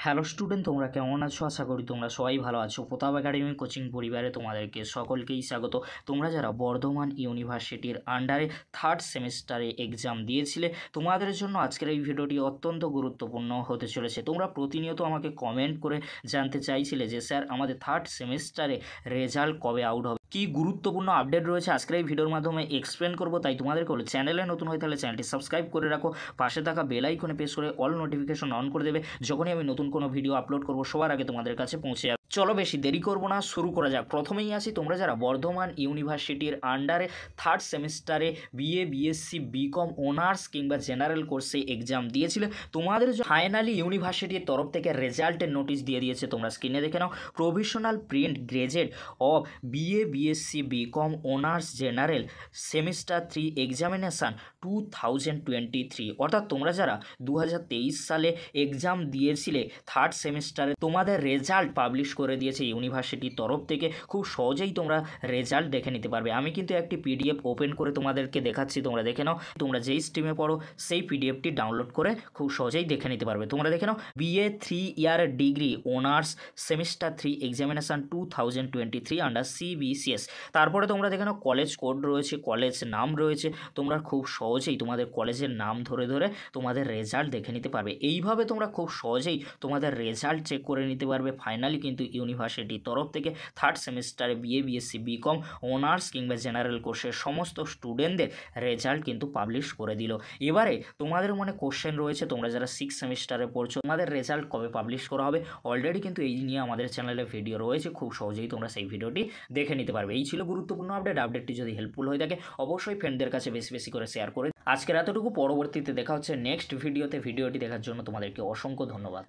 Hello student, তোমরা কেমন আছো? আশা করি তোমরা সবাই ভালো আছো। প্রতাপ একাডেমি কোচিং পরিবারে তোমাদেরকে সকলকেই স্বাগত। তোমরা যারা বর্ধমান ইউনিভার্সিটির আন্ডারে থার্ড সেমিস্টারে এক্সাম দিয়েছিলে, তোমাদের জন্য আজকের এই ভিডিওটি অত্যন্ত গুরুত্বপূর্ণ হতে চলেছে। তোমরা প্রতিনিয়ত আমাকে কমেন্ট করে জানতে চাইছিলে যে স্যার আমাদের থার্ড সেমিস্টারে রেজাল্ট কবে আউট হবে, কি গুরুত্বপূর্ণ আপডেট রয়েছে আজকের এই ভিডিওর মাধ্যমে এক্সপ্লেন করব। তাই তোমাদেরকে হলো চ্যানেলে নতুন হয়ে তাহলে চ্যানেলটি সাবস্ক্রাইব করে রাখো, পাশে থাকা বেল আইকনে প্রেস করে অল নোটিফিকেশন অন করে দেবে। যখনই আমি নতুন কোনো ভিডিও আপলোড করব সবার আগে তোমাদের কাছে পৌঁছে যাবে। চলো বেশি দেরি করবো না, শুরু করা যাক। প্রথমেই আসি, তোমরা যারা বর্ধমান ইউনিভার্সিটির আন্ডারে থার্ড সেমিস্টারে বিএ, বিএসসি, বিকম অনার্স কিংবা জেনারেল কোর্সে এক্সাম দিয়েছিলে, তোমাদের ফাইনালি ইউনিভার্সিটির তরফ থেকে রেজাল্টের নোটিশ দিয়ে দিয়েছে। তোমরা স্ক্রিনে দেখে নাও, provisional print grades of BA, BSc, BCom honours general semester 3 examination 2023। অর্থাৎ তোমরা যারা 2023 সালে এক্সাম দিয়েছিলে থার্ড সেমিস্টারে, তোমাদের রেজাল্ট পাবলিশ করে দিয়েছে ইউনিভার্সিটির তরফ থেকে। খুব সহজেই তোমরা রেজাল্ট দেখে নিতে পারবে। আমি কিন্তু একটি পিডিএফ ওপেন করে তোমাদেরকে দেখাচ্ছি, তোমরা দেখে নাও। তোমরা যেই স্ট্রিমে পড়ো সেই পিডিএফটি ডাউনলোড করে খুব সহজেই দেখে নিতে পারবে। তোমরা দেখে নাও, BA 3 year degree honours semester 3 examination 2023 under CBCS. তারপরে তোমরা দেখে নাও কলেজ কোড রয়েছে, কলেজ নাম রয়েছে। তোমরা খুব সহজেই তোমাদের কলেজের নাম ধরে ধরে তোমাদের রেজাল্ট দেখে নিতে পারবে। এইভাবে তোমরা খুব সহজেই তোমাদের রেজাল্ট চেক করে নিতে পারবে। ফাইনালি কিন্তু ইউনিভার্সিটির তরফ থেকে থার্ড সেমিস্টারে বিএ, বিএসসি, বিকম অনার্স কিংবা জেনারেল কোর্সের সমস্ত স্টুডেন্টদের রেজাল্ট কিন্তু পাবলিশ করে দিল। এবারে তোমাদের মনে কোশ্চেন রয়েছে, তোমরা যারা 6 সেমিস্টারে পড়ছো, তোমাদের রেজাল্ট কবে পাবলিশ করা হবে? অলরেডি কিন্তু এই নিয়ে আমাদের চ্যানেলে ভিডিও রয়েছে, খুব সহজেই তোমরা সেই ভিডিওটি দেখে নিতে পারবে। এই ছিল গুরুত্বপূর্ণ আপডেটটি যদি হেল্পফুল হয়ে থাকে অবশ্যই ফ্রেন্ডদের কাছে বেশি বেশি করে শেয়ার করে। আজকের এতটুকু, পরবর্তীতে দেখা হচ্ছে নেক্সট ভিডিওতে। ভিডিওটি দেখার জন্য তোমাদেরকে অসংখ্য ধন্যবাদ।